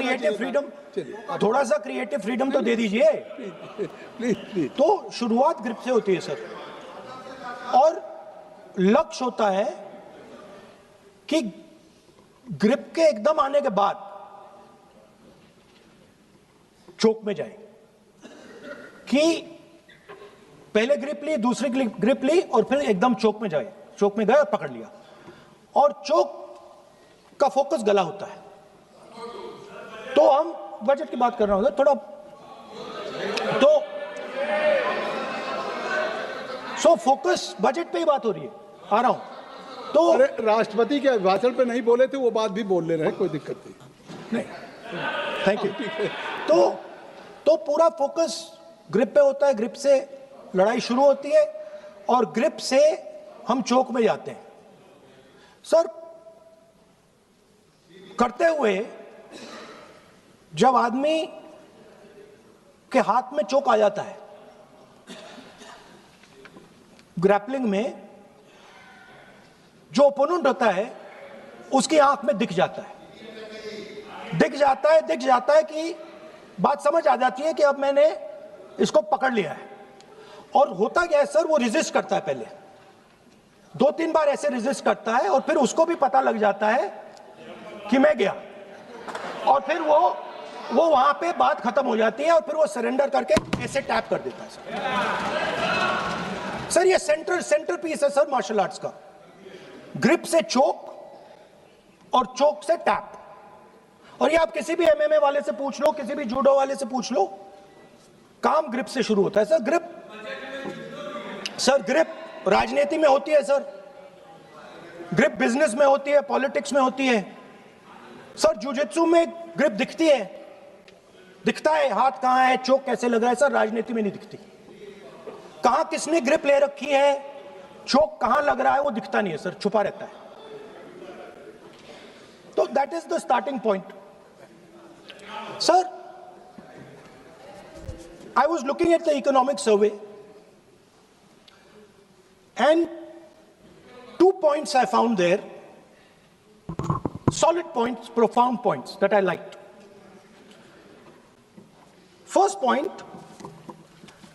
सा creative freedom तो दे दीजिए प्लीज। तो शुरुआत ग्रिप से होती है सर, और लक्ष्य होता है कि ग्रिप के एकदम आने के बाद चोक में जाए, कि पहले ग्रिप ली, दूसरी ग्रिप ली और फिर एकदम चोक में जाए, चोक में गए और पकड़ लिया, और चोक का फोकस गला होता है। तो हम बजट की बात कर रहे हैं थोड़ा, तो फोकस बजट पे ही बात हो रही है, आ रहा हूं। तो अरे राष्ट्रपति के भाषण पे नहीं बोले थे, वो बात भी बोल ले रहे हैं, कोई दिक्कत नहीं। Thank you. तो पूरा फोकस ग्रिप पे होता है, ग्रिप से लड़ाई शुरू होती है और ग्रिप से हम चोक में जाते हैं। सर, करते हुए जब आदमी के हाथ में चोक आ जाता है, ग्रैपलिंग में जो ओपोनेंट होता है उसकी आंख में दिख जाता है कि बात समझ आ जाती है कि अब मैंने इसको पकड़ लिया है। और होता क्या है सर, वो रेजिस्ट करता है, पहले 2-3 बार ऐसे रेजिस्ट करता है और फिर उसको भी पता लग जाता है कि मैं गया, और फिर वो वहां पे बात खत्म हो जाती है और फिर वो सरेंडर करके ऐसे टैप कर देता है सर। ये सेंटर पीस है सर मार्शल आर्ट्स का, ग्रिप से चोक और चोक से टैप। और ये आप किसी भी एमएमए वाले से पूछ लो, किसी भी जूडो वाले से पूछ लो, काम ग्रिप से शुरू होता है सर। ग्रिप राजनीति में होती है सर, ग्रिप बिजनेस में होती है, पॉलिटिक्स में होती है सर। जुजित्सु में ग्रिप दिखता है हाथ कहां है, चोक कैसे लग रहा है सर, राजनीति में नहीं दिखती। कहां किसने ग्रिप ले रखी है, चोक कहां लग रहा है, वो दिखता नहीं है सर, छुपा रहता है। तो that is the starting point sir. I was looking at the economic survey and 2 points I found there, solid points, profound points that I liked. First point,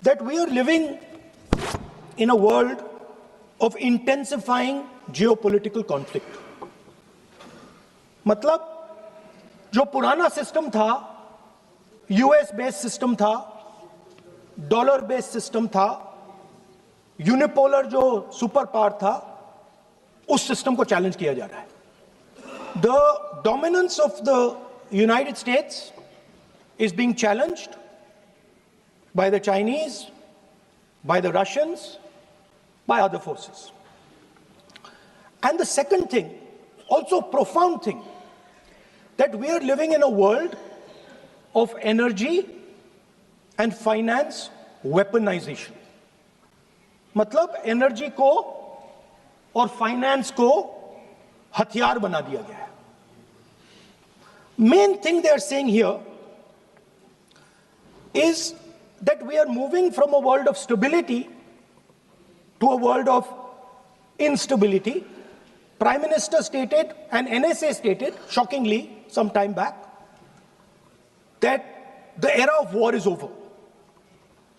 that we are living in a world of intensifying geopolitical conflict. मतलब जो पुराना system था, US based system था, dollar based system था, unipolar जो super power था, उस system को चैलेंज किया जा रहा है। The dominance of the United states is being challenged by the Chinese, by the Russians, by other forces. And the second thing, also profound thing, that we are living in a world of energy and finance weaponization. मतलब energy को और finance को हथियार बना दिया गया है। Main thing they are saying here is that we are moving from a world of stability to a world of instability. Prime Minister stated and NSA stated, shockingly, some time back, that the era of war is over.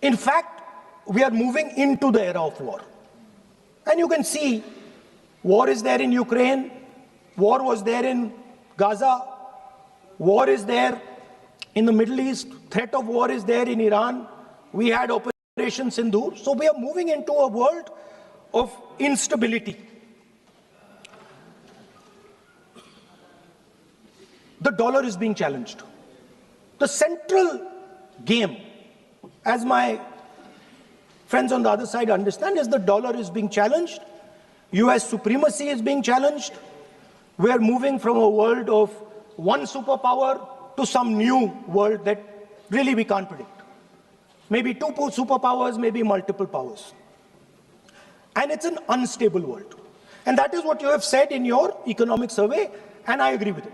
In fact, we are moving into the era of war. And you can see, war is there in Ukraine, war was there in Gaza, war is there in the Middle East, threat of war is there in Iran, we had Operation Sindoor. So we are moving into a world of instability. The dollar is being challenged. The central game, as my friends on the other side understand, is the dollar is being challenged. US supremacy is being challenged. We are moving from a world of one superpower to some new world that really we can't predict. Maybe two superpowers, maybe multiple powers. And it's an unstable world. And that is what you have said in your economic survey, and I agree with it,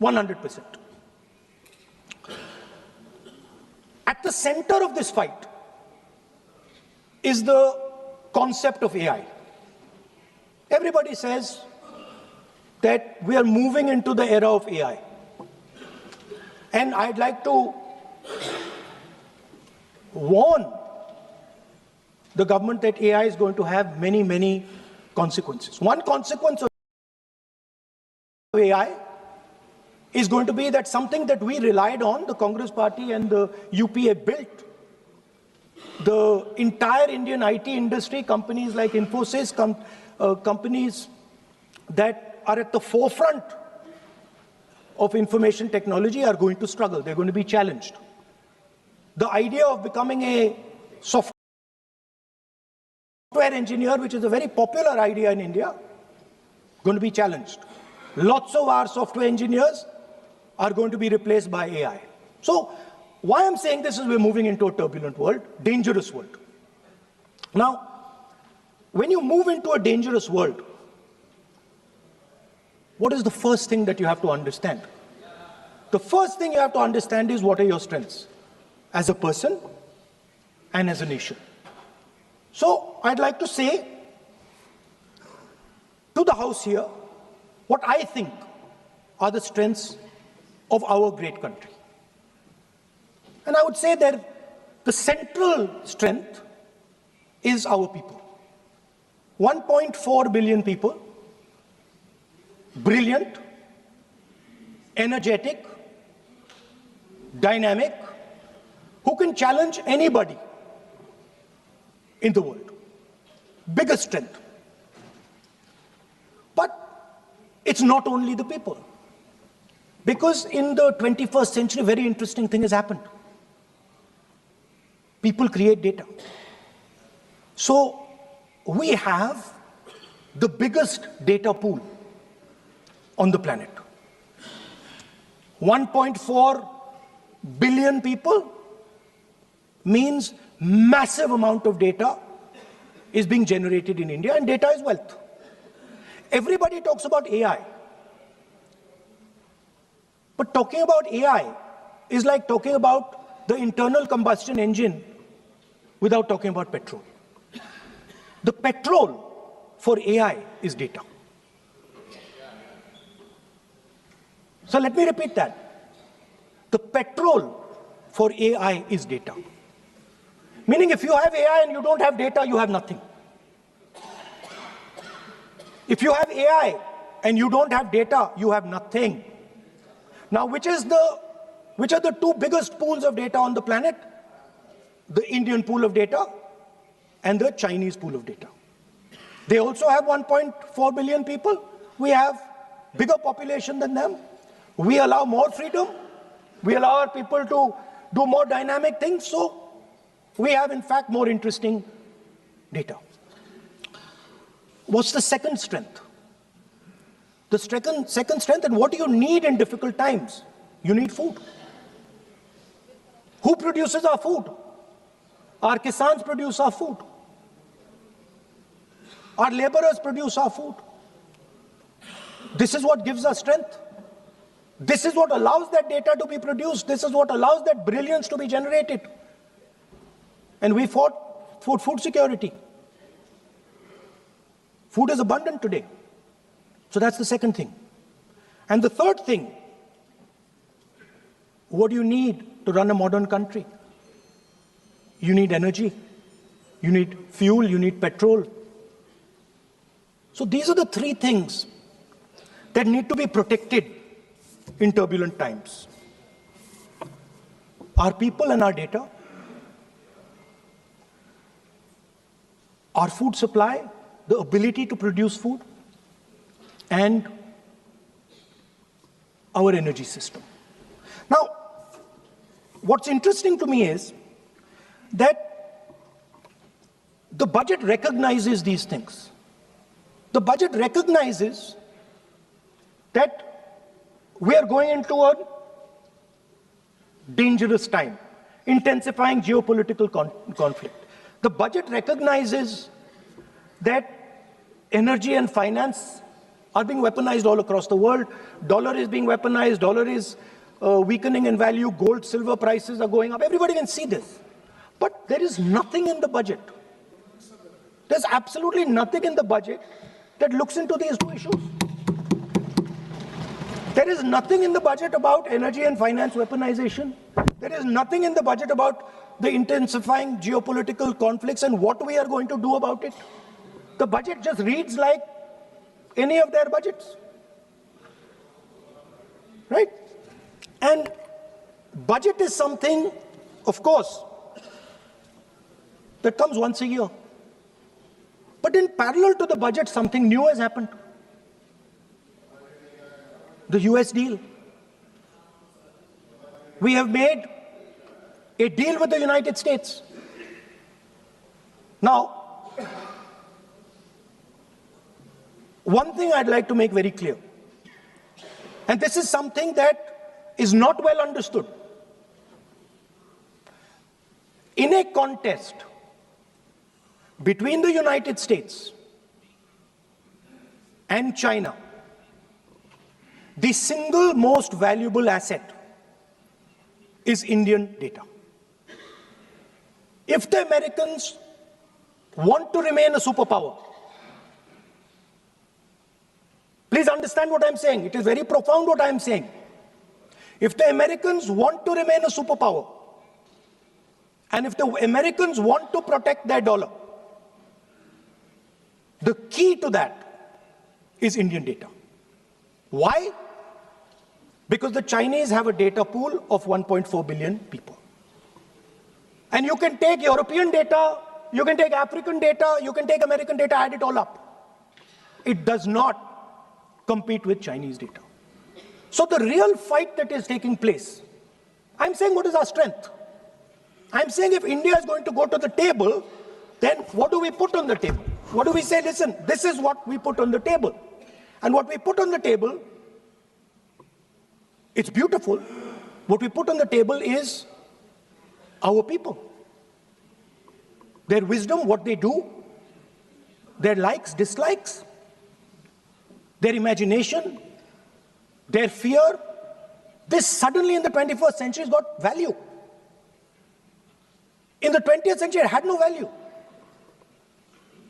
100%. At the center of this fight is the concept of AI. Everybody says that we are moving into the era of AI. And I'd like to warn the government that AI is going to have many, many consequences. One consequence of AI is going to be that something that we relied on, the Congress party and the UPA built, the entire Indian IT industry, companies like Infosys, companies that are at the forefront of information technology are going to struggle. They're going to be challenged. The idea of becoming a software engineer, which is a very popular idea in India, going to be challenged. Lots of our software engineers are going to be replaced by AI. So why I'm saying this is we're moving into a turbulent world, dangerous world. Now, when you move into a dangerous world, what is the first thing that you have to understand? The first thing you have to understand is what are your strengths as a person and as a nation. So I'd like to say to the House here what I think are the strengths of our great country. And I would say that the central strength is our people. 1.4 billion people, brilliant, energetic, dynamic, who can challenge anybody in the world. Biggest strength. But it's not only the people. Because in the 21st century, a very interesting thing has happened. People create data. So we have the biggest data pool on the planet. 1.4 billion people means massive amount of data is being generated in India, and data is wealth. Everybody talks about AI. But talking about AI is like talking about the internal combustion engine without talking about petrol. The petrol for AI is data. So let me repeat that. The petrol for AI is data. Meaning if you have AI and you don't have data, you have nothing. If you have AI and you don't have data, you have nothing. Now, which are the two biggest pools of data on the planet? The Indian pool of data and the Chinese pool of data. They also have 1.4 billion people. We have bigger population than them. We allow more freedom. We allow our people to do more dynamic things. So we have, in fact, more interesting data. What's the second strength? The second strength, and what do you need in difficult times? You need food. Who produces our food? Our kisans produce our food. Our laborers produce our food. This is what gives us strength. This is what allows that data to be produced. This is what allows that brilliance to be generated. And we fought for food security. Food is abundant today. So that's the second thing. And the third thing, what do you need to run a modern country? You need energy. You need fuel. You need petrol. So these are the three things that need to be protected in turbulent times. Our people and our data, our food supply, the ability to produce food, and our energy system. Now, what's interesting to me is that the budget recognizes these things. The budget recognizes that we are going into a dangerous time, intensifying geopolitical conflict. The budget recognizes that energy and finance are being weaponized all across the world. Dollar is being weaponized, dollar is weakening in value, gold, silver prices are going up. Everybody can see this. But there is nothing in the budget. There's absolutely nothing in the budget that looks into these two issues. There is nothing in the budget about energy and finance weaponization. There is nothing in the budget about the intensifying geopolitical conflicts and what we are going to do about it. The budget just reads like any of their budgets. Right? And budget is something, of course, that comes once a year. But in parallel to the budget, something new has happened. The US deal. We have made a deal with the United States. Now, one thing I'd like to make very clear, and this is something that is not well understood. In a contest between the United States and China, the single most valuable asset is Indian data. If the Americans want to remain a superpower, please understand what I'm saying. It is very profound what I'm saying. If the Americans want to remain a superpower, and if the Americans want to protect their dollar, the key to that is Indian data. Why? Because the Chinese have a data pool of 1.4 billion people. And you can take European data, you can take African data, you can take American data, add it all up. It does not compete with Chinese data. So the real fight that is taking place, I'm saying what is our strength? I'm saying if India is going to go to the table, then what do we put on the table? What do we say? Listen, this is what we put on the table. And what we put on the table, it's beautiful. What we put on the table is our people. Their wisdom, what they do, their likes, dislikes, their imagination, their fear. This suddenly in the 21st century has got value. In the 20th century, it had no value.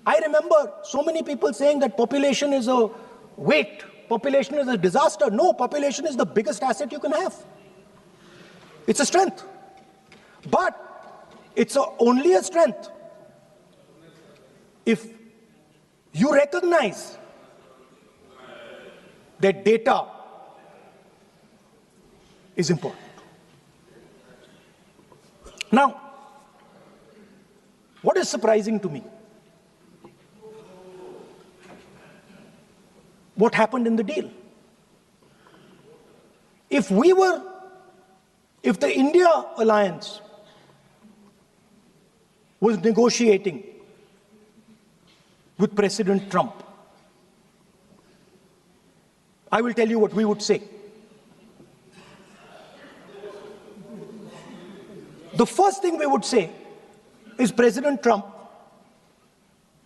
I remember so many people saying that population is a weight, population is a disaster. No, population is the biggest asset you can have. It's a strength. But it's only a strength if you recognize that data is important. Now, what is surprising to me? What happened in the deal? If the India alliance was negotiating with President Trump, I will tell you what we would say. The first thing we would say is, President Trump,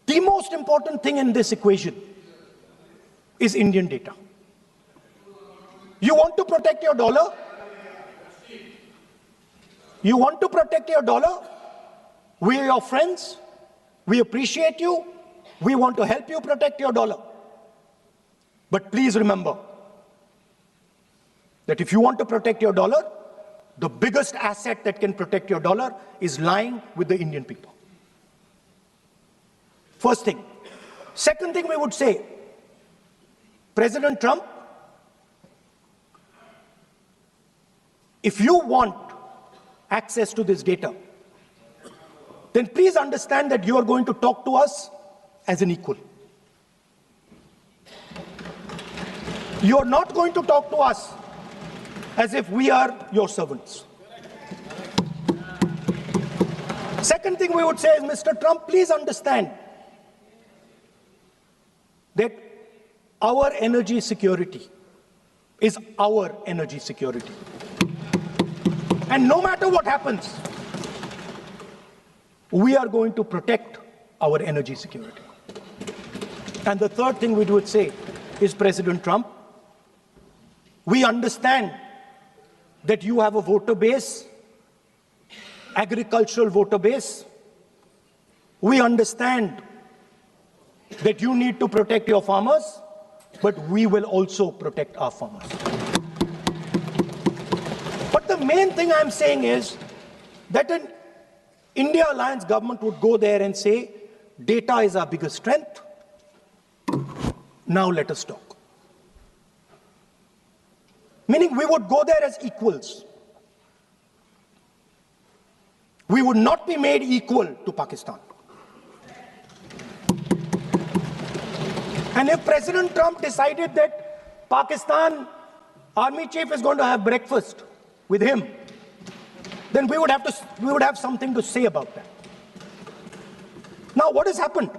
the most important thing in this equation is Indian data. You want to protect your dollar? You want to protect your dollar? We are your friends. We appreciate you. We want to help you protect your dollar. But please remember that if you want to protect your dollar, the biggest asset that can protect your dollar is lying with the Indian people. First thing. Second thing we would say, President Trump, if you want access to this data, then please understand that you are going to talk to us as an equal. You are not going to talk to us as if we are your servants. Second thing we would say is, Mr. Trump, please understand that our energy security is our energy security. And no matter what happens, we are going to protect our energy security. And the third thing we would say is, President Trump, we understand that you have a voter base, agricultural voter base. We understand that you need to protect your farmers, but we will also protect our farmers. main thing I'm saying is that an India alliance government would go there and say, data is our biggest strength. Now let us talk. Meaning we would go there as equals. We would not be made equal to Pakistan. And if President Trump decided that Pakistan army chief is going to have breakfast with him, then we would have something to say about that. Now, what has happened?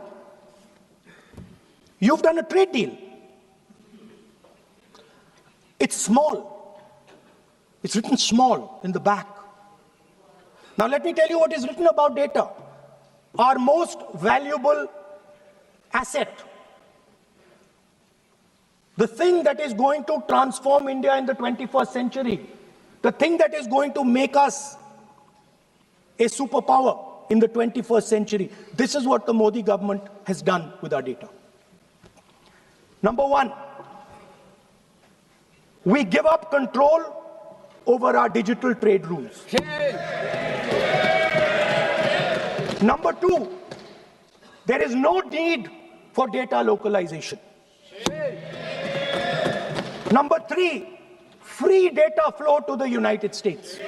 You've done a trade deal. It's small. It's written small in the back. Now, let me tell you what is written about data. Our most valuable asset. The thing that is going to transform India in the 21st century. The thing that is going to make us a superpower in the 21st century. This is what the Modi government has done with our data. Number one, we give up control over our digital trade rules. Number two, there is no need for data localization. Number three, free data flow to the United States.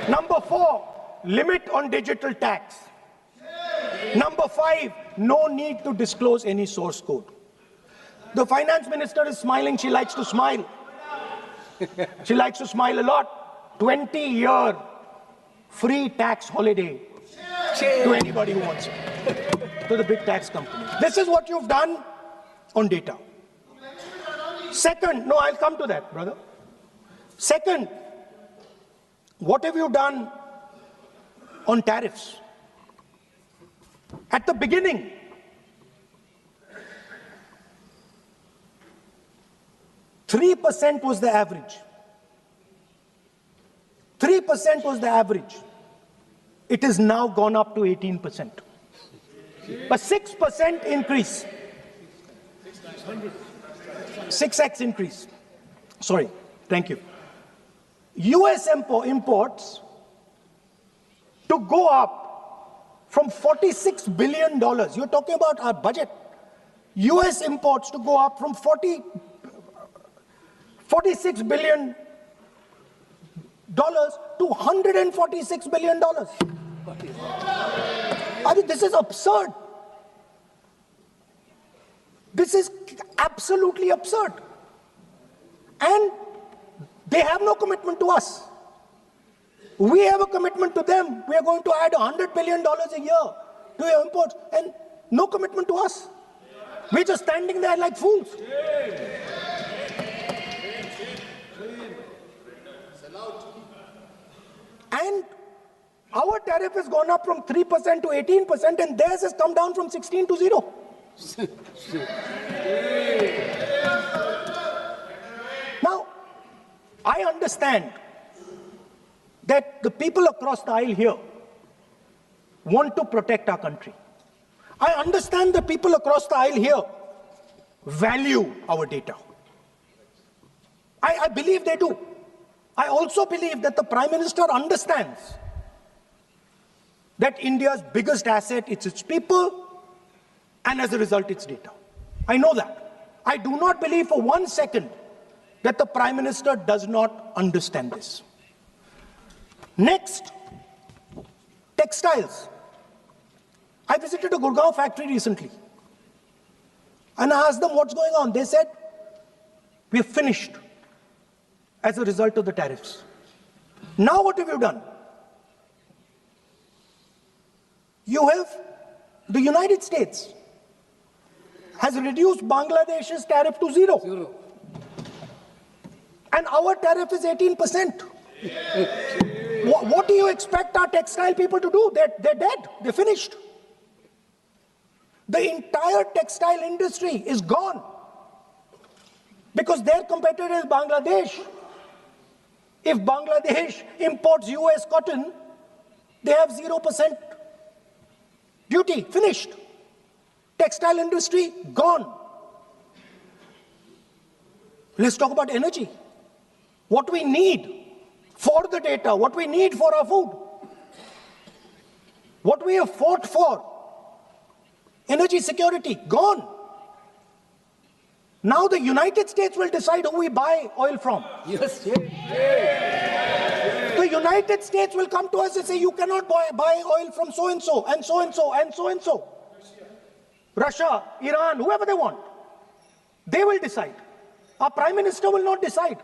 Number four, limit on digital tax. Number five, no need to disclose any source code. The finance minister is smiling. She likes to smile. She likes to smile a lot. 20-year free tax holiday to anybody who wants it, to the big tax companies. This is what you've done on data. Second, no, I'll come to that, brother. Second, what have you done on tariffs? At the beginning, %3 was the average. 3% was the average. It has now gone up to 18%. A 6% increase. 6x increase. Sorry, thank you. US imports to go up from $46 billion. You're talking about our budget. US imports to go up from $46 billion to $146 billion. I mean, this is absurd. This is absolutely absurd. And they have no commitment to us. We have a commitment to them. We are going to add $100 billion a year to your imports, and no commitment to us. We're just standing there like fools. And our tariff has gone up from 3% to 18%, and theirs has come down from 16 to 0. Now, I understand that the people across the aisle here want to protect our country. I understand the people across the aisle here value our data. I believe they do. I also believe that the Prime Minister understands that India's biggest asset is its people, and as a result, its data. I know that. I do not believe for 1 second that the Prime Minister does not understand this. Next, textiles. I visited a Gurgaon factory recently, and I asked them what's going on. They said, we are finished as a result of the tariffs. Now what have you done? You have, the United States has reduced Bangladesh's tariff to 0. And our tariff is 18%. What do you expect our textile people to do? They're dead. They're finished. The entire textile industry is gone because their competitor is Bangladesh. If Bangladesh imports US cotton, they have 0% duty. Finished. Textile industry gone. Let's talk about energy. What we need for the data, what we need for our food, what we have fought for, energy security, gone. Now the United States will decide who we buy oil from. Yes. The United States will come to us and say, you cannot buy oil from so-and-so, and so-and-so, and so-and-so. Russia, Iran, whoever they want. They will decide. Our Prime Minister will not decide.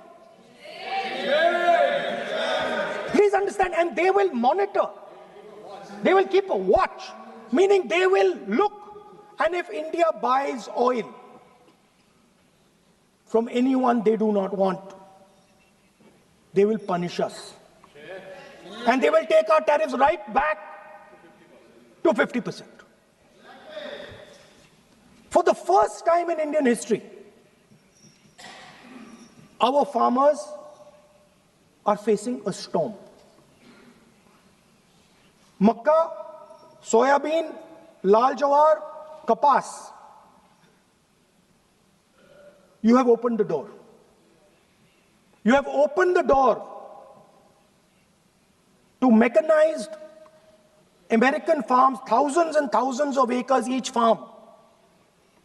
Please understand, and they will monitor. They will keep a watch, meaning they will look, and if India buys oil from anyone they do not want, they will punish us. And they will take our tariffs right back to 50%. For the first time in Indian history, our farmers are facing a storm. Makka, soybean, lal jawar, kapas. You have opened the door. You have opened the door to mechanized American farms, thousands and thousands of acres each farm.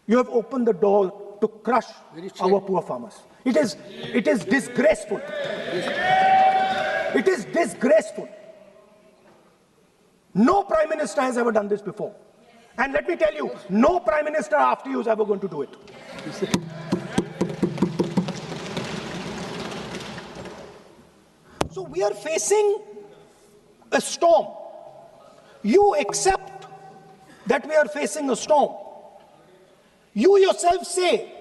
You have opened the door to crush our poor farmers. It is disgraceful. It is disgraceful. No Prime Minister has ever done this before. And let me tell you, no Prime Minister after you is ever going to do it. So we are facing a storm. You accept that we are facing a storm. You yourself say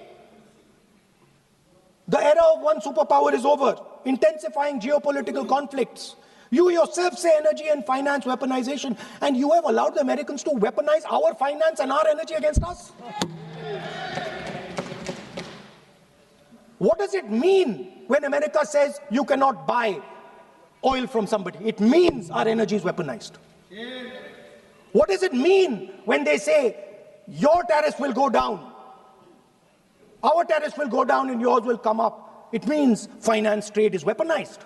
the era of one superpower is over, intensifying geopolitical conflicts. You yourself say energy and finance weaponization, and you have allowed the Americans to weaponize our finance and our energy against us. What does it mean when America says you cannot buy oil from somebody? It means our energy is weaponized. What does it mean when they say your tariffs will go down, our tariffs will go down and yours will come up? It means finance trade is weaponized.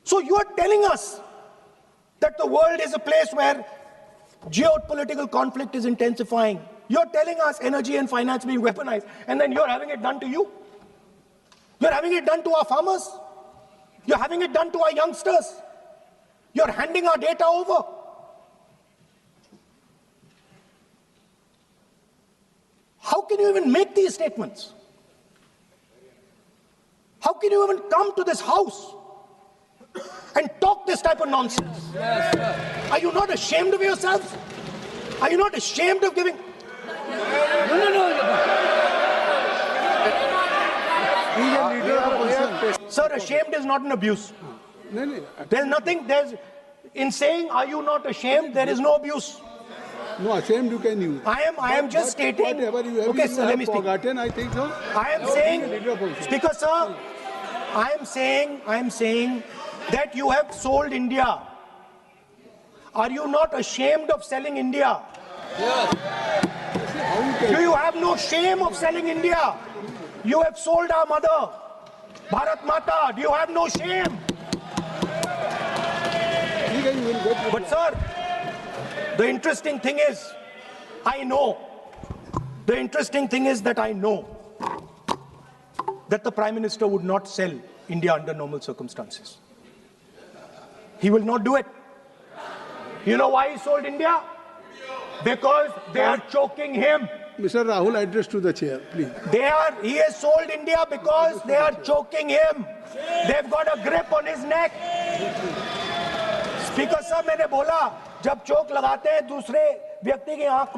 So you are telling us that the world is a place where geopolitical conflict is intensifying. You're telling us energy and finance being weaponized, and then you're having it done to you. You're having it done to our farmers. You're having it done to our youngsters. You're handing our data over. How can you even make these statements? How can you even come to this house and talk this type of nonsense? Yes, are you not ashamed of yourselves? Are you not ashamed of giving? No. Sir, ashamed is not an abuse. There's nothing, in saying, are you not ashamed, there is no abuse. No, ashamed you can use. I am just stating. Whatever you have, okay, sir, let me speak. Forgotten, I think so. I am saying, Speaker, sir, I am saying that you have sold India. Are you not ashamed of selling India? Yes. Do you have no shame of selling India? You have sold our mother, Bharat Mata. Do you have no shame? But sir, the interesting thing is, I know that the Prime Minister would not sell India under normal circumstances. He will not do it. You know why he sold India? Because they are choking him. Mr. Rahul, address to the chair, please. He has sold India because they are choking him. They've got a grip on his neck. Speaker sir, मैंने बोला जब चोक लगाते हैं दूसरे व्यक्ति की आंख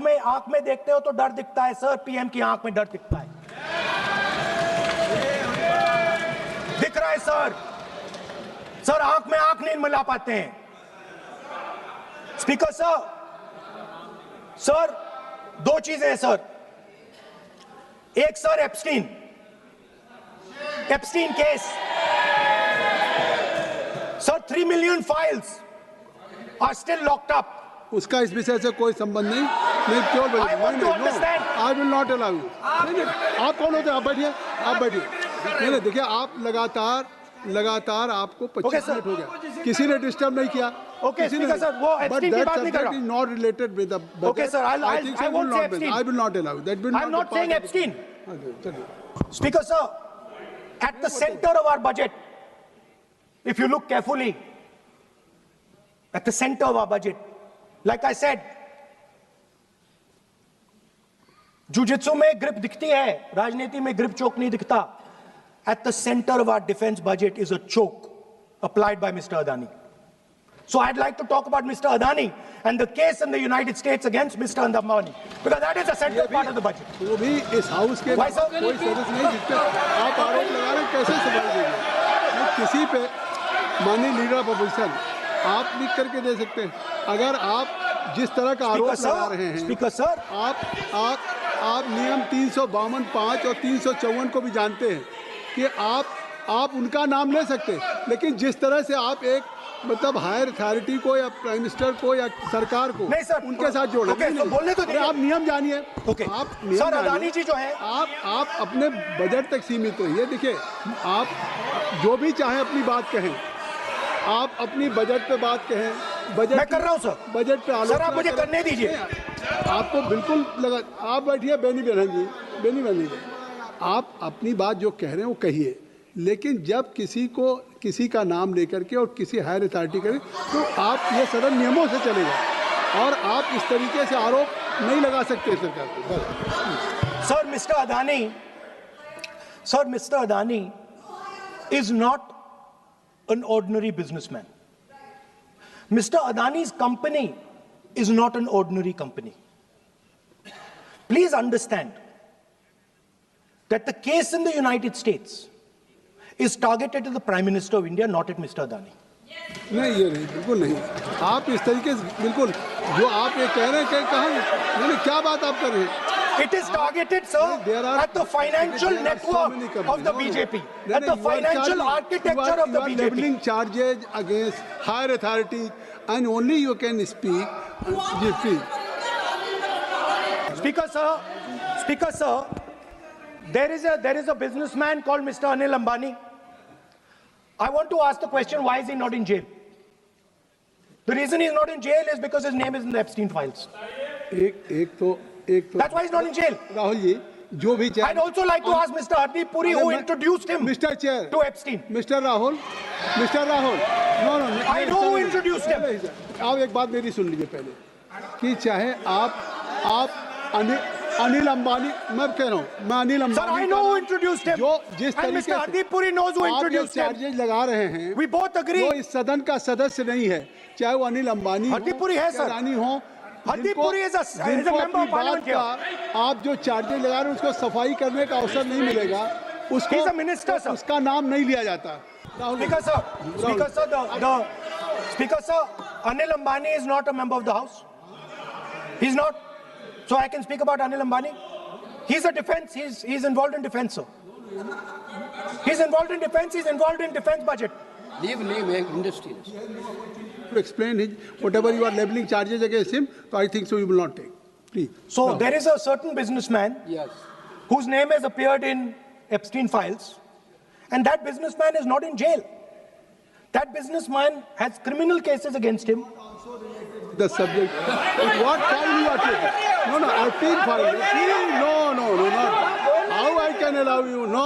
में देखते हो तो डर दिखता है सर, पीएम की आंख में डर दिखता है, दिख रहा है सर आंख में आंख नहीं मिला पाते हैं. स्पीकर सर दो चीजें हैं सर. एक sir Epstein case sir, 3 million files are still locked up. उसका इस विषय से कोई संबंध नहीं. मैं क्यों बोल रहा हूं? I will not allow you. आप कौन होते हैं? आप बैठिए. नहीं देखिए, आप लगातार लगातार आपको 25 Okay, sir. मिनट हो गया, किसी ने डिस्टर्ब नहीं किया। Okay, किसी ने Speaker, sir, वो But Epstein की that बात नहीं कर subject रहा। is not related with the budget. Okay, sir, I think so, I will won't not say be- Epstein. I will not allow. That will not I'm be not part saying of the- Epstein. Okay, चलिए। Speaker, sir, at the center of our budget, if you look carefully, at the center of our budget, like I said, jujitsu में grip दिखती है, राजनीति में grip choke नहीं दिखता. At the center of our defense budget is a choke applied by Mr. Adani. So I'd like to talk about Mr. Adani and the case in the United States against Mr. Ambani, because that is a central part of the budget. वो भी इस house के Why, sir? कोई सदस्य नहीं जिसपे आप आरोप लगा रहे हैं, कैसे सवाल देंगे? वो किसी पे माननीय लीडर ऑफ अपोजिशन आप लिख करके दे सकते हैं। अगर आप जिस तरह का आरोप लगा रहे हैं, स्पीकर सर, आप नियम 352, 5 और 354 को भी जानते हैं कि आप उनका नाम ले सकते हैं, लेकिन जिस तरह से आप एक मतलब हायर अथॉरिटी को या प्राइम मिनिस्टर को या सरकार को नहीं सर, उनके साथ जोड़े। ओके, तो बोलने तो अरे आप नियम जानिए। ओके, आप नियम सर, जानिए। अदानी जी जो है, आप अपने बजट तक सीमित रहिए। देखिए, आप जो भी चाहें अपनी बात कहें, आप अपनी बजट पे बात कहें, बजट मैं कर रहा हूं सर, बजट पे आलोचना सर आप मुझे करें। करने दीजिए। आपको बिल्कुल लगा, आप बैठिए बेनी बहन जी, बेनी बहन जी, आप अपनी बात जो कह रहे हैं वो कहिए, लेकिन जब किसी का नाम लेकर के और किसी हायर अथॉरिटी करें तो आप ये सदन नियमों से चलेगा और आप इस तरीके से आरोप नहीं लगा सकते सरकार को। Sir mister Adani is not an ordinary businessman. Mr. Adani's company is not an ordinary company. Please understand that the case in the United States is targeted at the Prime Minister of India, not at Mr. Adani. नहीं, ये नहीं, बिल्कुल नहीं। आप इस तरीके से बिल्कुल जो आप ये कह रहे हैं कि कहाँ नहीं, क्या बात आप कर रहे हैं? It is targeted, sir, at the financial network of the BJP, at the financial architecture of the BJP. You are leveling charges against higher authorities, and only you can speak. Speaker, sir, there is a businessman called Mr. Anil Ambani. I want to ask the question, why is he not in jail? The reason he's not in jail is because his name is in the Epstein files. That's why he's not in jail. Rahul ji, जो भी चाहे। I'd also like to ask Mr. Hardeep Puri, who introduced him to Epstein. Mr. Rahul, no. I know who introduced him. आप एक बात मेरी सुन लीजिए पहले, कि चाहे आप अनिल अंबानी, मैं कह रहा हूँ, मैं Anil Ambani. Sir, I know who introduced him. जो जिस and तरीके Mr. Hardeep Puri knows who introduced him. Charges लगा रहे हैं, We both agree. जो इस सदन का सदस्य नहीं है, चाहे वो अनिल अंबानी हो, Hardeep Puri है, sir. रानी हो, Hardeep Puri is a member of Parliament here. आप जो चार्जेज लगा रहे हैं उसको सफाई करने का अवसर नहीं मिलेगा, उसको He's a minister, sir. उसका नाम नहीं लिया जाता। Speaker sir, Anil Ambani is not a member of the House. He's not. So I can speak about Anil Ambani. He's a defense. He's involved in defense, sir. He's involved in defense. He's involved in defense budget. Leave industry. To explain his whatever you are leveling charges against him, so I think so you will not take. Please. So there is a certain businessman, Yes, whose name has appeared in Epstein files, and that businessman is not in jail. That businessman has criminal cases against him. The subject. What file you are taking? No, Epstein file. No, not. How I can allow you? No.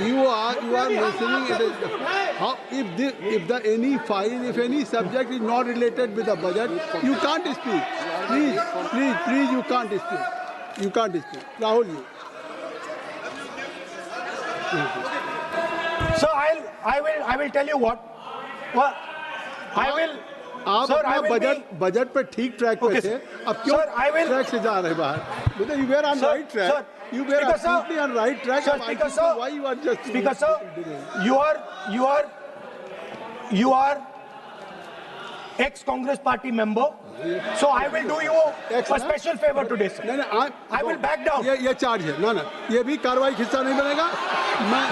You are mentioning it. How if any subject is not related with the budget, you can't speak. Please, you can't speak. You can't speak. Rahul ji. So I will tell you what. Well, I will. आप Sir, I अपना will budget पे ठीक track पे Okay, थे, sir. अब क्यों Sir, I will- track से जा रहे बाहर? मतलब you were on Sir, right track. sir, You were Speaker, sir. absolutely on right track. Sir, I Speaker, don't sir. know why you are just. Speaker sir, you are ex-Congress party member. So I will do you a special favor today, sir. नहीं, I will back down. ये charge है ना, ये भी कार्रवाई का हिस्सा नहीं बनेगा। मैं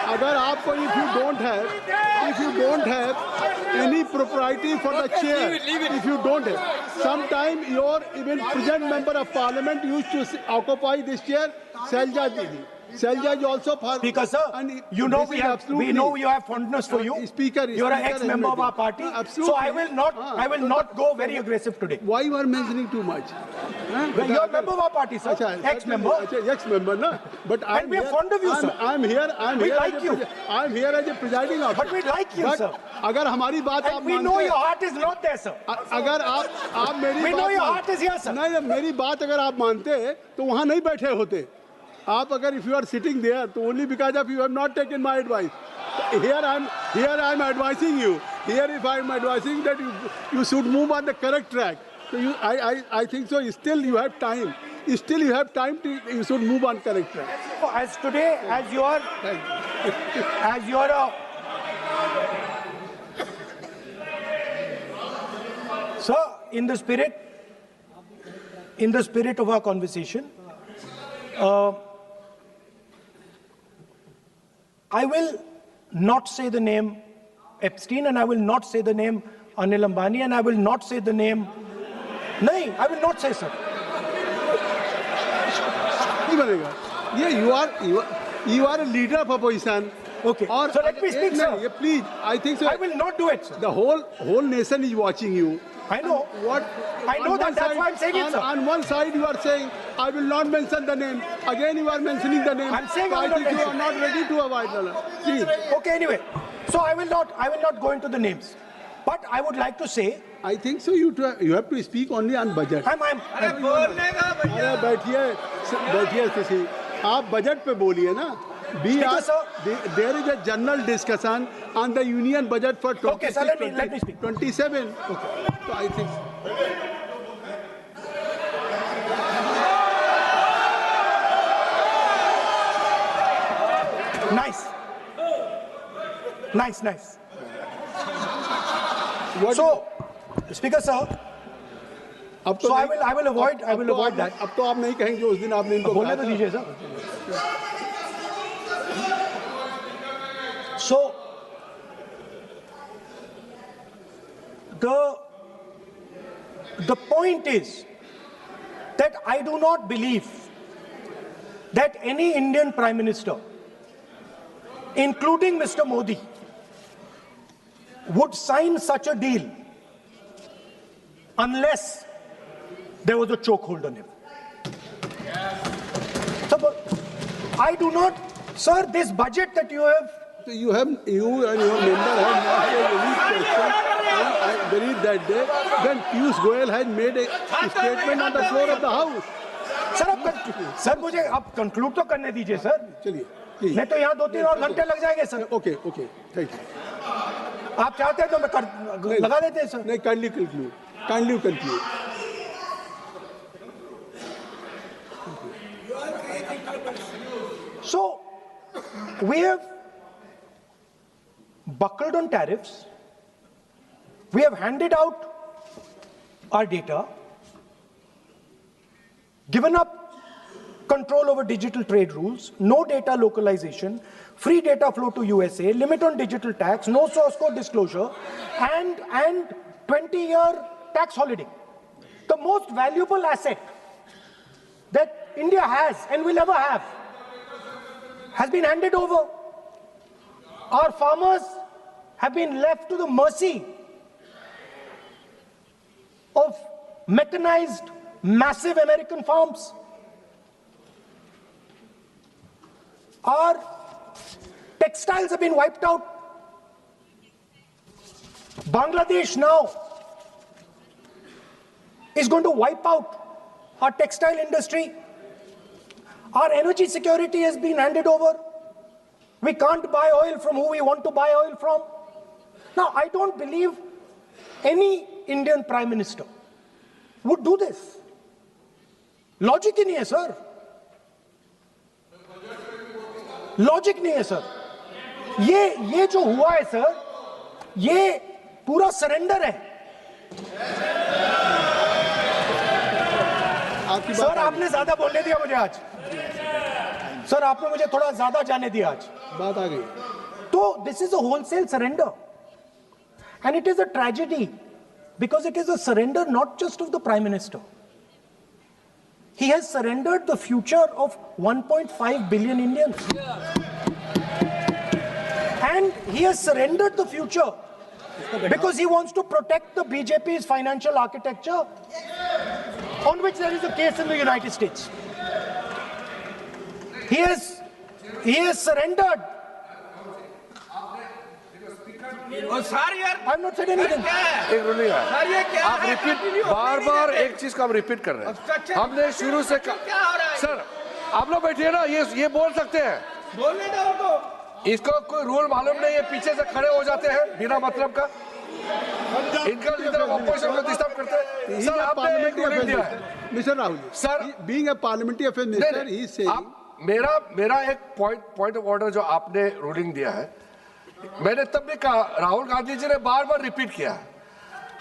अगर आपको if you don't don't have any propriety for the chair. Leave it. If you don't have. Sometime your even present member of parliament used to occupy this chair, Selja Didi. Selja is also for Speaker, sir, and you know this we is have absolutely- we have fondness for you. Speaker, You're an Speaker ex-member of our admitted. party, Absolutely. so I will not go very aggressive today. Why you are mentioning too much? Well, you're a member of our party, sir. Ex-member. Ex-member, na? But And we are fond of you, sir. I'm here. We like you. I'm here as a presiding officer. But we like you, But sir. अगर हमारी बात आप And we मानते know हैं- your heart is not there, sir. अगर आप मेरी We बात know your मान- heart is here, sir. नहीं, मेरी बात अगर आप मानते तो वहाँ नहीं बैठे होते. आप अगर if you are sitting there, तो only because of you have not taken my advice. Here I'm advising you. Here if I'm advising that you should move on the correct track. So I think so. Still you have time. Still you have time to you should move on correct track. So as today, as you are sir, in the spirit of our conversation, I will not say the name Epstein, and I will not say the name Anil Ambani, and I will not say the name. No, I will not say, sir. नहीं बनेगा. ये you are a leader of opposition. Okay. और So let me speak, sir. Please, I think so. I will not do it, sir. The whole nation is watching you. I know. I know on that. one That's side- why I'm saying it, sir. On one side you are saying, I will not mention the name. Again you are mentioning the name. I'm saying So I will not think you are mention. not ready to avoid the Please. Okay, anyway. So I will not go into the names. But I would like to say, I think so. You have to speak only on budget. I'm अरे बैठिए किसी आप budget पे बोलिए ना. Speaker, sir. There is a general discussion on the union budget for 26, Okay, sir, let me speak. 27. Okay. So I think. Nice. What So, Speaker, sir, अब तो so I नहीं- will avoid that. अब तो आप नहीं कहेंगे उस दिन आपने इनको बोलने कहा तो था. दीजिए, sir. So, the point is that I do not believe that any Indian Prime Minister, including Mr. Modi, would sign such a deal unless there was a chokehold on him. So, but I do not, sir, this budget that you have. So you and your member have not raised any question. I believe that day when Piyush Goyal has made a statement on the floor of the house. Sir मुझे अब conclude तो करने दीजिए sir. चलिए please. नहीं तो यहाँ 2-3 और घंटे लग जाएंगे सर. Okay, thank you. आप चाहते हैं तो मैं लगा देते हैं सर. नहीं, kindly conclude. So we have buckled on tariffs. We have handed out our data, given up control over digital trade rules, no data localization, free data flow to USA, limit on digital tax, no source code disclosure, and 20-year tax holiday. The most valuable asset that India has and will ever have has been handed over. Our farmers have been left to the mercy of mechanized, massive American farms. Our textiles have been wiped out. Bangladesh now is going to wipe out our textile industry. Our energy security has been handed over. We can't buy oil from who we want to buy oil from. Now, I don't believe any Indian Prime Minister would do this. Logic ही नहीं है sir. Logic नहीं है sir. ये जो हुआ है sir, ये पूरा सरेंडर है. सर आपने ज्यादा बोलने दिया मुझे आज. सर आपने मुझे थोड़ा ज्यादा जाने दिया आज. बात आ गई. तो this is a wholesale surrender. And it is a tragedy because it is a surrender not just of the Prime Minister. He has surrendered the future of 1.5 billion Indians. And he has surrendered the future because he wants to protect the BJP's financial architecture, on which there is a case in the United States. He has surrendered. I'm not saying anything. एक ruling है, आप repeat बार-बार एक चीज का हम repeat कर रहे हैं। हमने शुरू से सर आप लोग बैठिए ना, ये बोल सकते हैं, बोलने दो उनको। इसको कोई रूल मालूम नहीं है, पीछे से खड़े हो जाते हैं बिना मतलब का, इनका लीडर ऑपोजिशन को डिस्टर्ब करते हैं। सर आपने एक रूलिंग दिया है mister Rahul sir, being a parliamentary affair minister he is saying, मेरा एक पॉइंट ऑफ ऑर्डर जो आपने रूलिंग दिया है, मैंने तब भी कहा, राहुल गांधी जी ने बार बार रिपीट किया,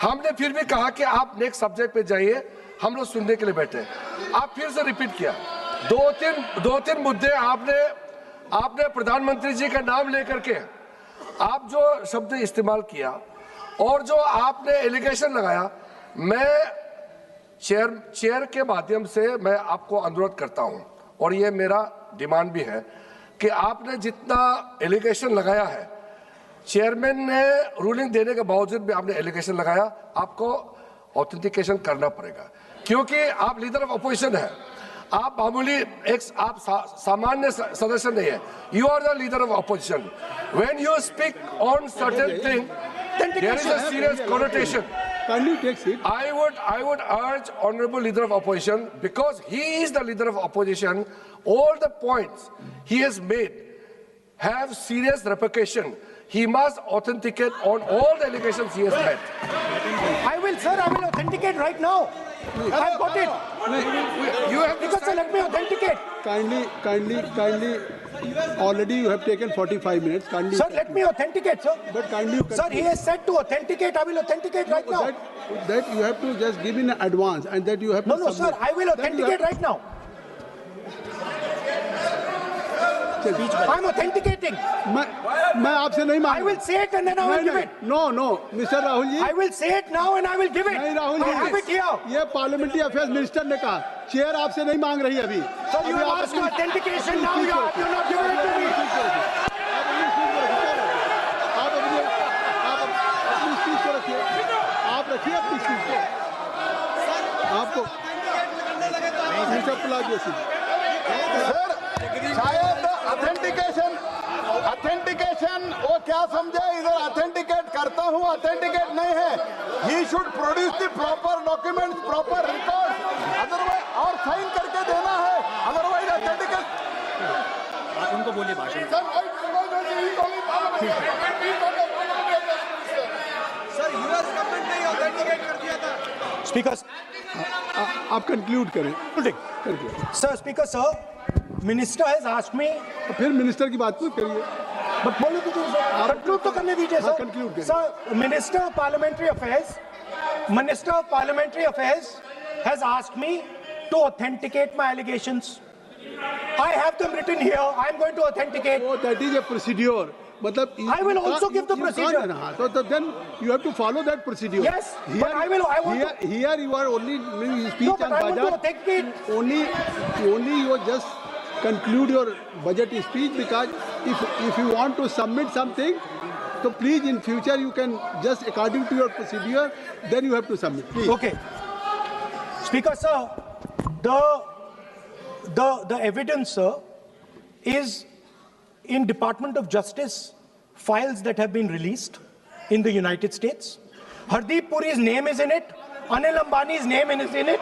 हमने फिर भी कहा कि आप नेक्स्ट सब्जेक्ट पे जाइए, हम लोग सुनने के लिए बैठे। आप फिर से रिपीट किया, दो तीन मुद्दे आपने प्रधानमंत्री जी का नाम लेकर के आप जो शब्द इस्तेमाल किया और जो आपने एलिगेशन लगाया, मैं चेयर के माध्यम से मैं आपको अनुरोध करता हूं और ये मेरा डिमांड भी है कि आपने जितना एलिगेशन लगाया है, चेयरमैन ने रूलिंग देने के बावजूद भी आपने एलिगेशन लगाया, आपको ऑथेंटिकेशन करना पड़ेगा, क्योंकि आप लीडर ऑफ अपोजिशन है, आप मामूली आप सामान्य सदस्य नहीं है, you are the leader of opposition. When you speak on certain thing, there is a serious connotation. I would urge Honorable Leader of Opposition, because he is the Leader of Opposition, all the points he has made have serious repercussion. He must authenticate on all the allegations he has made. I will authenticate right now. I've got it. You have to Sir, let me authenticate. Kindly. Already you have taken 45 minutes. Kindly. Sir, let me authenticate, sir. But kindly. Sir, he has said to authenticate. I will authenticate right now. That you have to just give in advance, and that you have to. No, sir. I will authenticate right now. I'm authenticating. मैं आपसे नहीं मांग। I will say it and then I will give it. No, Mr. Rahul ji. I will say it now and I will give it. नहीं Rahul ji, I have it here. ये parliamentary affairs minister ने कहा, chair आपसे नहीं मांग रही अभी। So you have asked for authentication now. You are not giving it to me. आप अपनी स्पीच को रखिए। आप रखिए अपनी स्पीच को। आपको मिस्टर प्लाजियो सर, शायद ऑथेंटिकेशन वो क्या समझे, इधर ऑथेंटिकेट करता हूँ, ऑथेंटिकेट नहीं है। He should produce the proper document, proper record, otherwise और साइन करके देना है, अदरवाइज ऑथेंटिकेट। आप उनको बोलिए भाषण। सर, यूएस गवर्नमेंट ने ऑथेंटिकेट कर दिया था। Speaker, आप कंक्लूड करें। Sir, Speaker, sir, Minister has asked me. फिर मिनिस्टर की बात मत करिए। But बोलो तो सर, कंक्लूड तो करने दीजिए सर। conclude करिए। Sir, Minister of Parliamentary Affairs has asked me to authenticate my allegations. I have them written here. I am going to authenticate. Oh, that is a procedure. मतलब I will also give the procedure. So then you have to follow that procedure. Yes, but I want to. Here you are only speech No, on but I want to budget. authenticate. Only you just conclude your budget speech, because if you want to submit something, so please in future you can just according to your procedure, then you have to submit. Please. Okay. Speaker, sir, the evidence, sir, is in Department of Justice files that have been released in the United States. Hardeep Puri's name is in it. Anil Ambani's name is in it.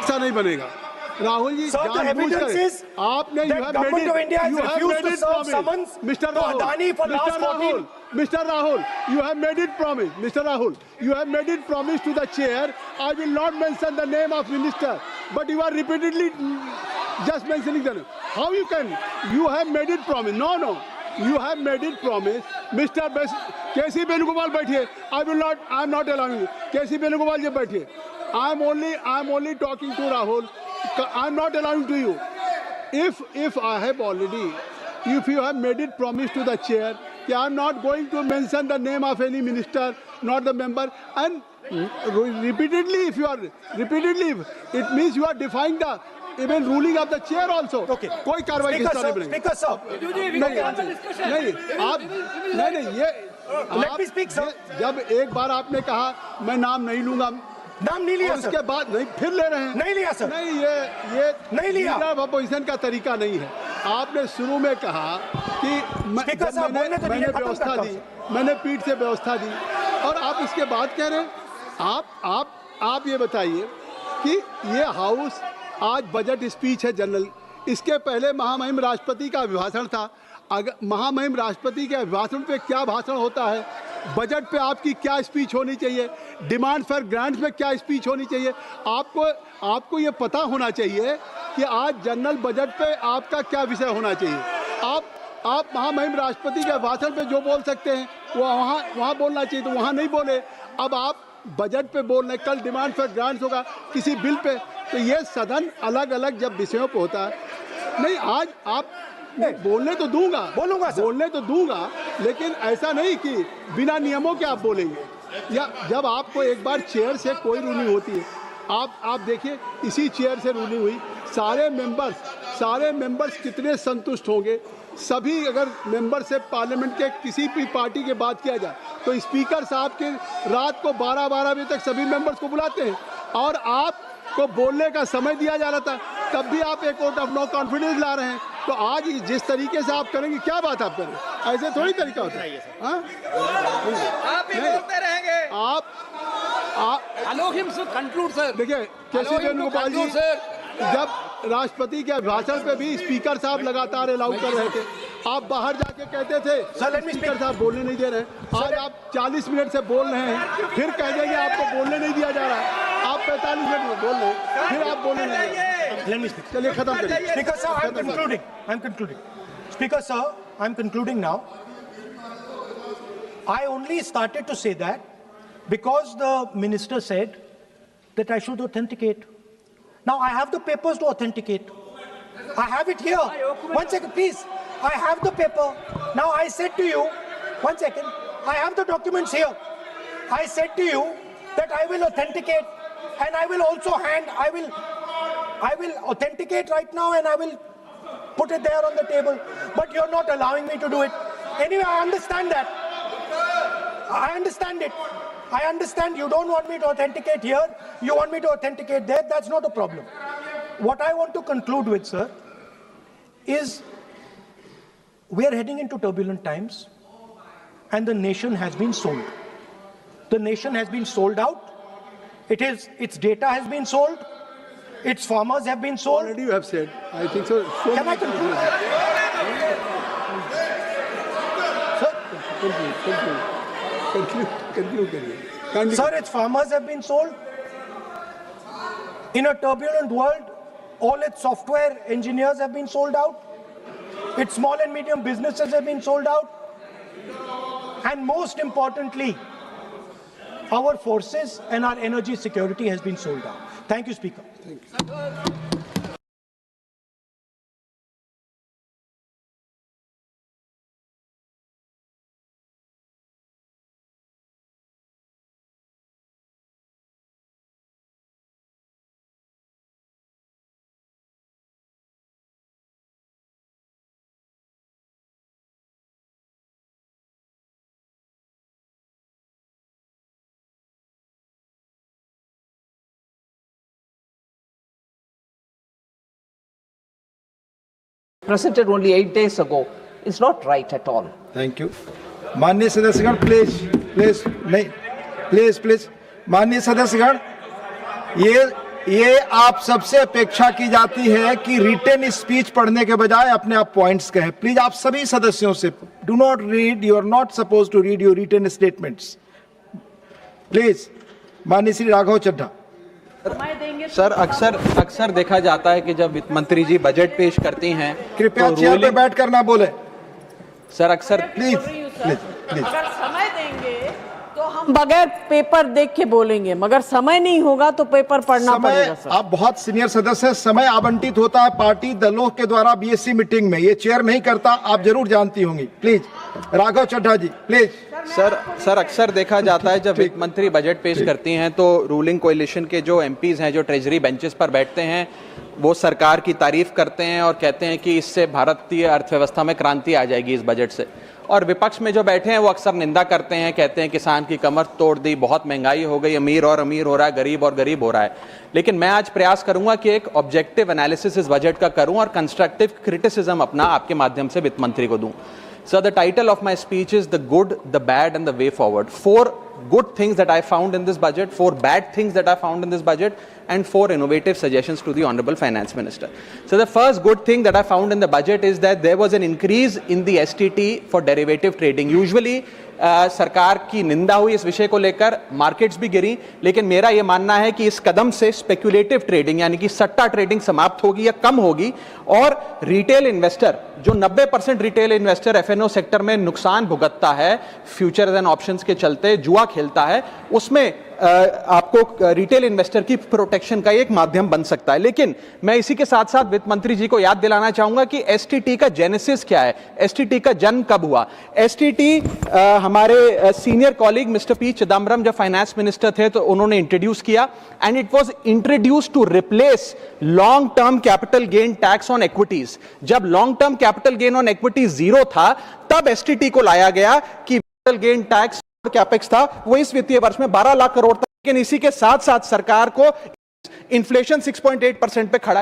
ऐसा नहीं बनेगा Rahul ji. Sir, the evidence is आपने that government of India has refused to serve summons to Adani for last 14. Mr. Rahul, you have made it promise. Mr. Rahul, you have made it promise to the chair. I will not mention the name of minister, but you are repeatedly just mentioning the name. How you can? You have made it promise. No. You have made it promise. Mr. K.C. Venugopal बैठिए. I am not allowing you. K.C. Venugopal जी बैठिए. I am only talking to Rahul. I am not allowing to you. If you have made it promise to the chair, I am not going to mention the name of any minister, not the member, and repeatedly, it means you are defying the even ruling of the chair also. Okay. कोई कार्रवाई किस तरह नहीं Speaker sir, नहीं ये let me speak sir. जब एक बार आपने कहा मैं नाम नहीं लूंगा, नाम नहीं लिया उसके सर, बाद नहीं फिर ले रहे हैं। नहीं लिया सर, नहीं ये नहीं लिया। लीडर ऑफ अपोजिशन का तरीका नहीं है। आपने शुरू में कहा कि स्पीकर साहब बोलने तो मैंने दीजिए, खत्म व्यवस्था करता दी, हूं। मैंने पीठ से व्यवस्था दी, और आप इसके बाद कह रहे हैं। आप ये बताइए कि ये हाउस आज बजट स्पीच है जनरल, इसके पहले महामहिम राष्ट्रपति का अभिभाषण था। अगर महामहिम राष्ट्रपति के अभिभाषण पे क्या भाषण होता है, बजट पे आपकी क्या स्पीच होनी चाहिए, डिमांड फॉर ग्रांट्स में क्या स्पीच होनी चाहिए, आपको ये पता होना चाहिए कि आज जनरल बजट पे आपका क्या विषय होना चाहिए। आप महामहिम राष्ट्रपति के भाषण पे जो बोल सकते हैं वो वहाँ बोलना चाहिए, तो वहाँ नहीं बोले। अब आप बजट पे बोल रहे, कल डिमांड फॉर ग्रांट्स होगा किसी बिल पे, तो ये सदन अलग अलग जब विषयों पे होता है। नहीं, आज आप बोलने तो दूंगा, बोलूंगा सर, बोलने तो दूंगा, लेकिन ऐसा नहीं कि बिना नियमों के आप बोलेंगे। या जब आपको एक बार चेयर से कोई रूलिंग होती है, आप देखिए इसी चेयर से रूलिंग हुई, सारे मेंबर्स कितने संतुष्ट होंगे। सभी अगर मेंबर से पार्लियामेंट के किसी भी पार्टी के बात किया जाए तो स्पीकर साहब के रात को 12-12 बजे तक सभी मेंबर्स को बुलाते हैं, और आपको बोलने का समय दिया जा रहा था, तब भी आप एक वोट ऑफ नो कॉन्फिडेंस ला रहे हैं। तो आज जिस तरीके से आप करेंगे, क्या बात आप करें, ऐसे थोड़ी तरीका होता है। हाँ, आप भी बोलते रहेंगे। आप Allow him to conclude, sir. देखिए केसी वेणुगोपाल जी, जब राष्ट्रपति के भाषण पे भी स्पीकर साहब लगातार अलाउ कर रहे थे, आप बाहर जाके कहते थे स्पीकर साहब बोलने नहीं दे रहे। आज आप 40 मिनट से बोल रहे हैं, फिर कह देंगे आपको बोलने नहीं दिया जा रहा है। आप 45 मिनट में बोल रहे हैं, फिर आप बोलने नहीं दे रहे। let me speak. चलिए खत्म करिए। Speaker sir, I'm concluding. Speaker sir, I'm concluding now. I only started to say that because the minister said that I should authenticate. Now I have the papers to authenticate. I have it here. One second, please. I have the paper. Now I said to you, one second, I have the documents here. I said to you that I will authenticate, and I will also I will authenticate right now, and I will put it there on the table. But you're not allowing me to do it. Anyway, I understand that. I understand it. I understand you don't want me to authenticate here, you want me to authenticate there, that's not a problem. What I want to conclude with, sir, is we are heading into turbulent times, and the nation has been sold. The nation has been sold out. Its data has been sold. Its farmers have been sold. Already you have said. I think so. Can I conclude? Sir, conclude. Sir, its farmers have been sold. In a turbulent world, all its software engineers have been sold out. Its small and medium businesses have been sold out. And most importantly, our forces and our energy security has been sold out. Thank you, Speaker. Thank you. Presented only 8 days ago is not right at all. Thank you. माननीय सदस्यगण please माननीय सदस्यगण, ये आप सबसे अपेक्षा की जाती है कि रिटन स्पीच पढ़ने के बजाय अपने आप पॉइंट्स कहें। प्लीज आप सभी सदस्यों से do not read, you are not suppose to read your written statements. Please माननीय श्री राघव चड्ढा। सर अक्सर देखा जाता है कि जब वित्त मंत्री जी बजट पेश करती हैं, कृपया चेयर पे बैठ कर ना बोले सर। अक्सर प्लीज। अगर समय देंगे तो तो हम बगैर पेपर देख के बोलेंगे, मगर समय नहीं होगा तो पेपर पढ़ना पड़ेगा सर। आप बहुत सीनियर सदस्य हैं, समय आवंटित होता है पार्टी दलों के द्वारा बीएससी मीटिंग में, ये चेयर नहीं करता, आप जरूर जानती होंगी। Please Raghav Chadha ji please. Sir अक्सर देखा जाता है जब वित्त मंत्री बजट पेश करती हैं तो रूलिंग कोalition के जो एमपीज हैं जो ट्रेजरी बेंचेस पर बैठते हैं वो सरकार की तारीफ करते हैं और कहते हैं कि इससे भारतीय अर्थव्यवस्था में क्रांति आ जाएगी इस बजट से, और विपक्ष में जो बैठे हैं वो अक्सर निंदा करते हैं, कहते हैं किसान की कमर तोड़ दी, बहुत महंगाई हो गई, अमीर और अमीर हो रहा है, गरीब और गरीब हो रहा है। लेकिन मैं आज प्रयास करूंगा कि एक ऑब्जेक्टिव एनालिसिस इस बजट का करूं और कंस्ट्रक्टिव क्रिटिसिज्म अपना आपके माध्यम से वित्त मंत्री को दूं। So the title of my speech is The Good, the Bad and the Way Forward. 4 good things that I found in this budget, 4 bad things that I found in this budget, and 4 innovative suggestions to the Honorable Finance Minister. So the first good thing that I found in the budget is that there was an increase in the STT for derivative trading. Usually सरकार की निंदा हुई इस विषय को लेकर, markets भी गिरी, लेकिन मेरा यह मानना है कि इस कदम से स्पेक्युलेटिव ट्रेडिंग यानी कि सट्टा ट्रेडिंग समाप्त होगी या कम होगी और रिटेल इन्वेस्टर जो 90% रिटेल इन्वेस्टर एफएनओ सेक्टर में नुकसान भुगतता है फ्यूचर्स एंड ऑप्शंस के चलते, जुआ खेलता है, उसमें आपको रिटेल इन्वेस्टर की प्रोटेक्शन का एक माध्यम बन सकता है। लेकिन मैं इसी के साथ साथ वित्त मंत्री जी को याद दिलाना चाहूंगा कि एसटीटी का जेनेसिस क्या है, एसटीटी का जन्म कब हुआ। एसटीटी हमारे senior colleague mister P Chidambaram जब फाइनेंस मिनिस्टर थे तो उन्होंने इंट्रोड्यूस किया and it was introduce to replace long term capital gain tax on equities. जब long term capital gain on equities 0 था तब एसटीटी को लाया गया कि कैपिटल गेन टैक्स कैपेक्स था वो इस वित्तीय वर्ष में 12 लाख करोड़ था। लेकिन इसी के साथ साथ सरकार को इन्फ्लेशन 6.8% पे खड़ा